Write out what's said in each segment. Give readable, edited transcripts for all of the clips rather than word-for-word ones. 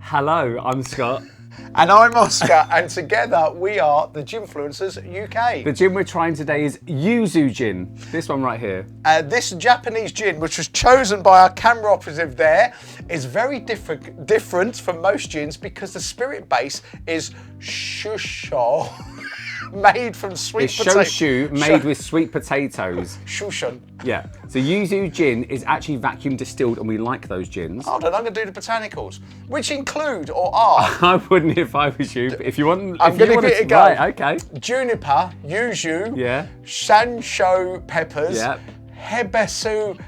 Hello, I'm Scott. And I'm Oscar, and together we are the Ginfluencers UK. The gin we're trying today is Yuzu Gin. This one right here. This Japanese gin, which was chosen by our camera operative there, is very different from most gins because the spirit base is shusho, made from sweet potatoes. It's shoshu made with sweet potatoes. Shushun. Yeah. So Yuzu Gin is actually vacuum distilled, and we like those gins. Hold on, I'm going to do the botanicals, which include or are. I wouldn't if I was you. But if you want, I'm going to give it a go. Right, okay. Juniper, yuzu, Yeah. sansho peppers, Yeah. hebesu,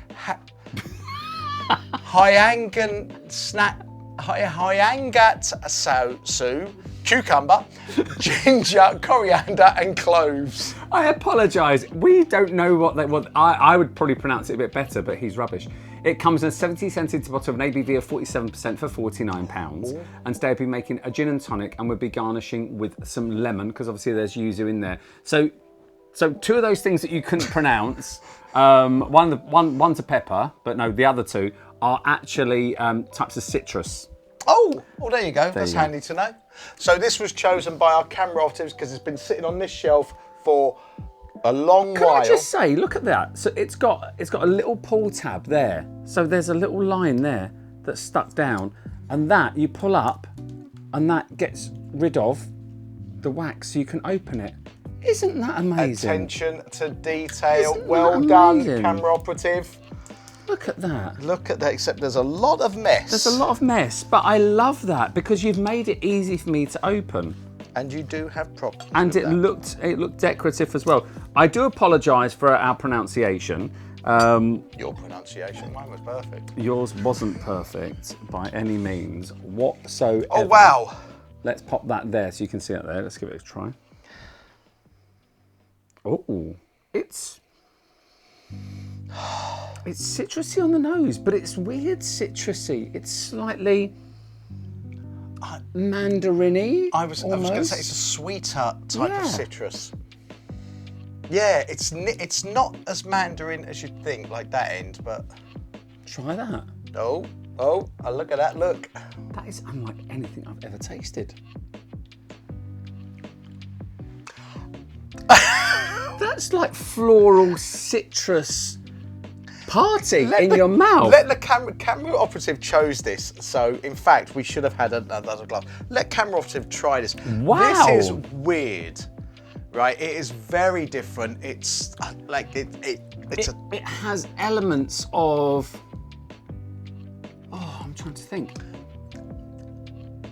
hyangat cucumber, ginger, coriander, and cloves. I apologise. We don't know what they want. I would probably pronounce it a bit better, but he's rubbish. It comes in a 70cl bottle of an ABV of 47% for £49. Ooh. And today I'll be making a gin and tonic, and we'll be garnishing with some lemon because obviously there's yuzu in there. So two of those things that you couldn't pronounce. One's a pepper, but no, the other two are actually types of citrus. Oh, well, there you go. That's handy to know. So this was chosen by our camera operatives because it's been sitting on this shelf for a long while. Can I just say, look at that. So it's got a little pull tab there. So there's a little line there that's stuck down, and that you pull up, and that gets rid of the wax, so you can open it. Isn't that amazing? Attention to detail. Isn't well that done, amazing? camera operative. Look at that. Look at that, except there's a lot of mess. There's a lot of mess, but I love that because you've made it easy for me to open. And you do have problems. And it looked decorative as well. I do apologise for our pronunciation. Your pronunciation, mine was perfect. Yours wasn't perfect by any means whatsoever. Oh wow! Let's pop that there so you can see it there. Let's give it a try. Oh, it's citrusy on the nose, but it's weird citrusy. It's slightly mandarin-y. I was going to say it's a sweeter type of citrus. Yeah, it's not as mandarin as you'd think, like that end, but try that. Oh, look at that! Look. That is unlike anything I've ever tasted. That's like floral citrus party in your mouth. Let the camera operative chose this, so in fact we should have had another glass. Let camera operative try this. Wow. This is weird, right? It is very different. It's like it has elements of. Oh, I'm trying to think.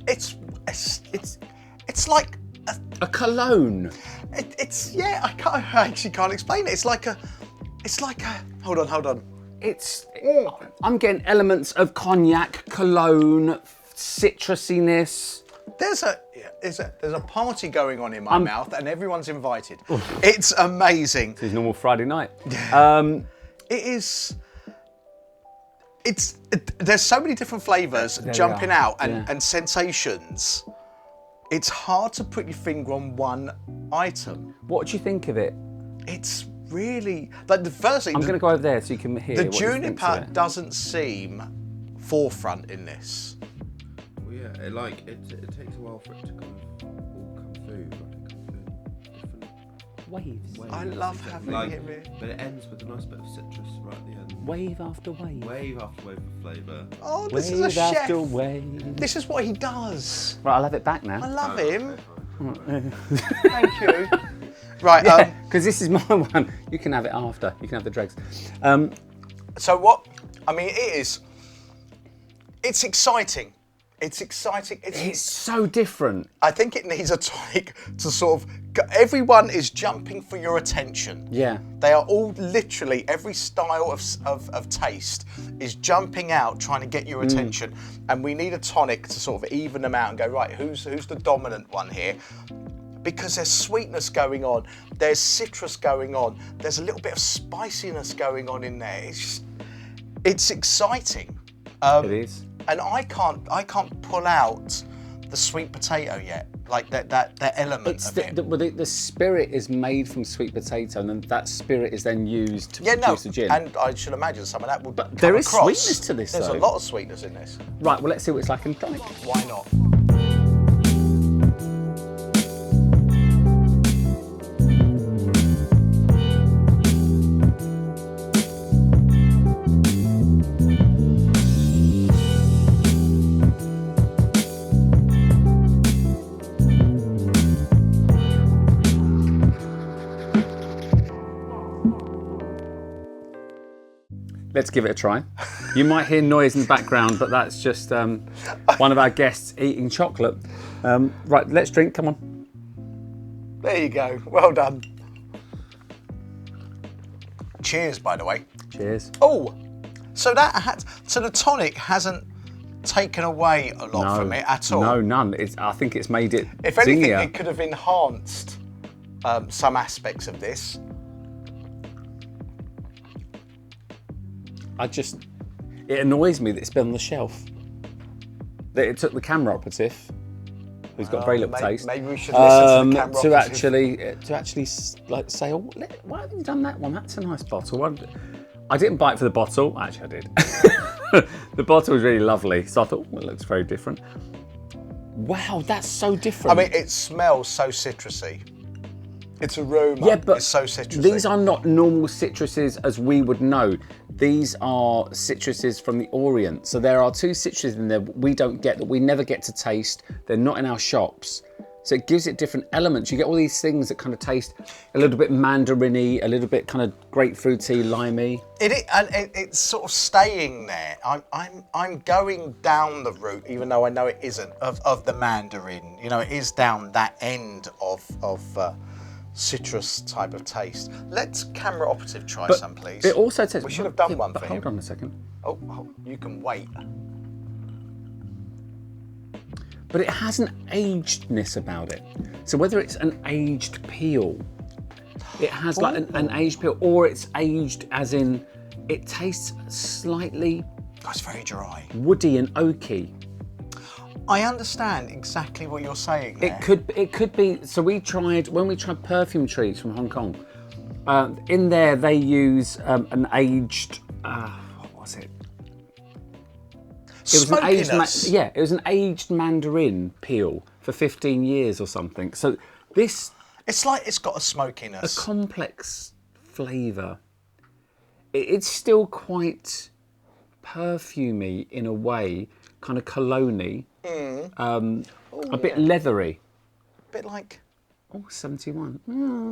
It's like a cologne. I actually can't explain it. It's like a. Hold on. I'm getting elements of cognac, cologne, citrusiness. There's a party going on in my mouth, and everyone's invited. It's amazing. It's normal Friday night. There's so many different flavours jumping out and sensations. It's hard to put your finger on one item. What do you think of it? It's really like the first thing. I'm going to go over there so you can hear. The juniper doesn't seem forefront in this. Well, yeah, it takes a while for it to all come through. Different waves. I love having it here. But it ends with a nice bit of citrus right at the end. Wave after wave. Wave after wave of flavour. Oh, this is a chef. After wave. This is what he does. Right, I'll have it back now. I love him. Thank you. Right, because this is my one. You can have it after. You can have the dregs. So what? I mean, it's exciting. It's exciting. It's so different. I think it needs a tonic to sort of. Everyone is jumping for your attention. Yeah. They are all literally every style of taste is jumping out trying to get your attention, and we need a tonic to sort of even them out and go right. Who's the dominant one here? Because there's sweetness going on, there's citrus going on, there's a little bit of spiciness going on in there. It's exciting. It is. And I can't pull out the sweet potato yet. like that element It's of it. the spirit is made from sweet potato, and then that spirit is then used to Yeah, no, produce the gin. and I should imagine some of that would come there is across. sweetness to this, There's though. a lot of sweetness in this. Right, well, let's see what it's like in tonic. Why not? Let's give it a try. You might hear noise in the background, but that's just one of our guests eating chocolate. Right, let's drink, come on. There you go. Well done. Cheers, by the way. Cheers. Oh, so the tonic hasn't taken away a lot from it at all. No, none. I think it's made it If anything, zingier. it could have enhanced some aspects of this. It annoys me that it's been on the shelf. That it took the camera operative, who's got very little taste. Maybe we should listen to the camera to operative. actually like say, oh, why haven't you done that one? That's a nice bottle. I didn't bite for the bottle. Actually, I did. The bottle was really lovely, so I thought, well, it looks very different. Wow, that's so different. I mean, it smells so citrusy. Its aroma yeah, but is so citrusy. These are not normal citruses as we would know. These are citruses from the Orient. So there are two citruses in there we don't get, that we never get to taste. They're not in our shops. So it gives it different elements. You get all these things that kind of taste a little bit mandarin-y, a little bit kind of grapefruity, limey. It's sort of staying there. I'm going down the route, even though I know it isn't, of the mandarin. You know, it is down that end of citrus type of taste. Let's camera operative try some, please. It also tastes. We should have done one for him. Hold on a second. Oh, you can wait. But it has an agedness about it. So whether it's an aged peel, it has like an aged peel, or it's aged as in it tastes slightly That's very dry. woody and oaky. I understand exactly what you're saying there. It could be. So when we tried perfume trees from Hong Kong, in there they use an aged. What was it? It was an aged. It was an aged mandarin peel for 15 years or something. So this. It's like it's got a smokiness. A complex flavour. It's still quite perfumey in a way, kind of cologne-y. A bit leathery. A bit like... Oh, 71.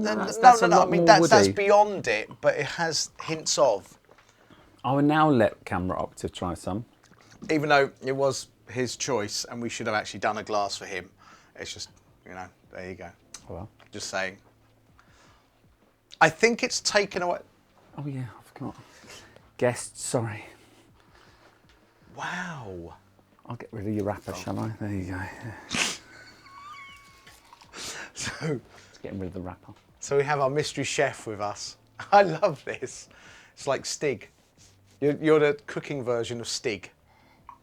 That's I mean, that's beyond it, but it has hints of. I will now let camera operative try some. Even though it was his choice and we should have actually done a glass for him. It's just, you know, there you go. Oh, well. Just saying. I think it's taken away... Oh, yeah, I forgot. Guests, sorry. Wow. I'll get rid of your wrapper, shall I? There you go. So, Let's get rid of the wrapper. So we have our mystery chef with us. I love this. It's like Stig. You're the cooking version of Stig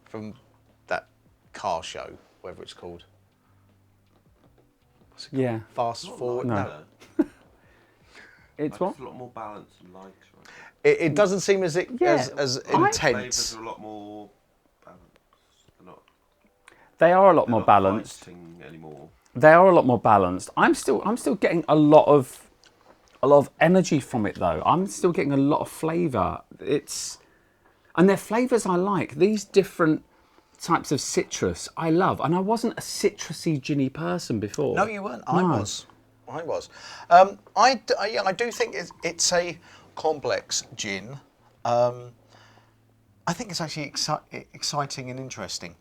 from that car show, whatever it's called. Yeah. Fast Forward. No. It's It's what? a lot more balanced and lighter. It doesn't seem as intense. Flavours are a lot more balanced. They are a lot more not balanced. fighting anymore. They are a lot more balanced. I'm still getting a lot of energy from it though. I'm still getting a lot of flavour. And they're flavours I like. These different types of citrus I love. And I wasn't a citrusy ginny person before. No, you weren't. I was. I do think it's a complex gin. I think it's actually exciting and interesting.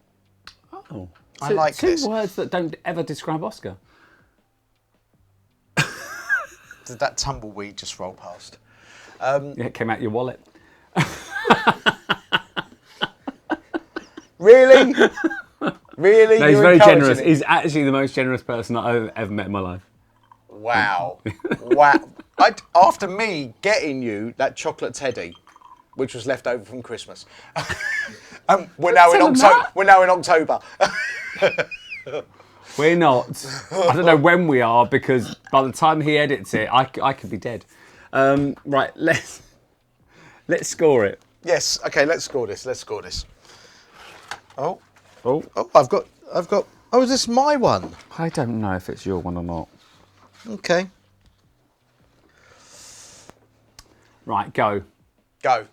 Oh. I like this. Two words that don't ever describe Oscar. Did that tumbleweed just roll past? Yeah, it came out your wallet. Really? Really? No, he's very generous. He's actually the most generous person I've ever met in my life. Wow. Wow. After me getting you that chocolate teddy, which was left over from Christmas. We're now in October. We're not. I don't know when we are, because by the time he edits it, I could be dead. Right, let's score it. Yes. Okay. Let's score this. Let's score this. Oh. Oh, I've got. Oh, is this my one? I don't know if it's your one or not. Okay. Right, go. Go.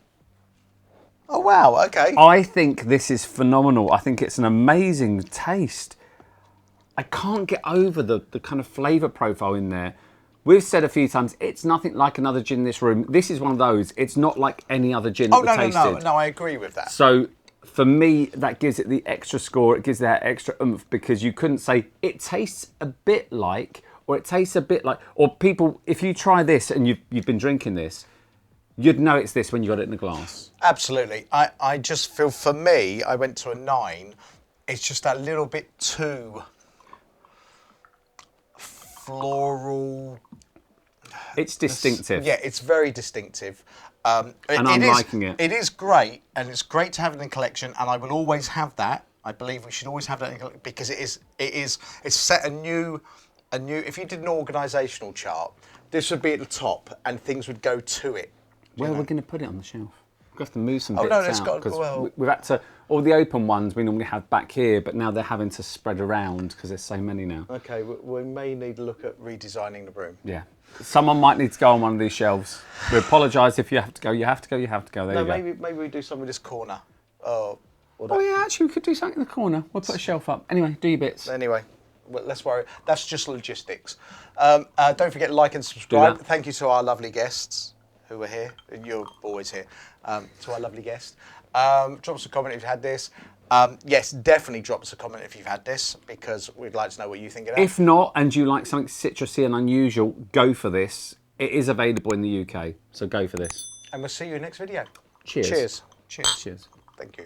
Oh wow. Okay. I think this is phenomenal. I think it's an amazing taste. I can't get over the kind of flavour profile in there. We've said a few times, it's nothing like another gin in this room. This is one of those. It's not like any other gin that we tasted. No, I agree with that. So for me, that gives it the extra score. It gives that extra oomph, because you couldn't say it tastes a bit like, or it tastes a bit like, or people, if you try this and you've been drinking this, you'd know it's this when you got it in a glass. Absolutely. I just feel, for me, I went to a 9. It's just that little bit too floral. It's distinctive. Yeah, it's very distinctive. And I'm liking it. It is great, and it's great to have it in collection, and I will always have that. I believe we should always have that in collection, because it's set a new. If you did an organisational chart, this would be at the top, and things would go to it. Where are we going to put it on the shelf? We have to move some Oh, bits no, it's out, got- because well- we've had to. All the open ones we normally have back here, but now they're having to spread around because there's so many now. Okay, we may need to look at redesigning the room. Yeah, someone might need to go on one of these shelves. We apologise if you have to go. You have to go. You have to go. There you go. Maybe we do some of this corner. Oh, Oh yeah, actually we could do something in the corner. We'll put a shelf up. Anyway, do your bits. Anyway, well, let's worry. That's just logistics. Don't forget to like and subscribe. that. Thank you to our lovely guests who are here. You're always here. To our lovely guests. Drop us a comment if you've had this. Yes, definitely drop us a comment if you've had this, because we'd like to know what you think of that. If not, and you like something citrusy and unusual, go for this. It is available in the UK, so go for this. And we'll see you next video. Cheers. Cheers. Cheers. Cheers. Thank you.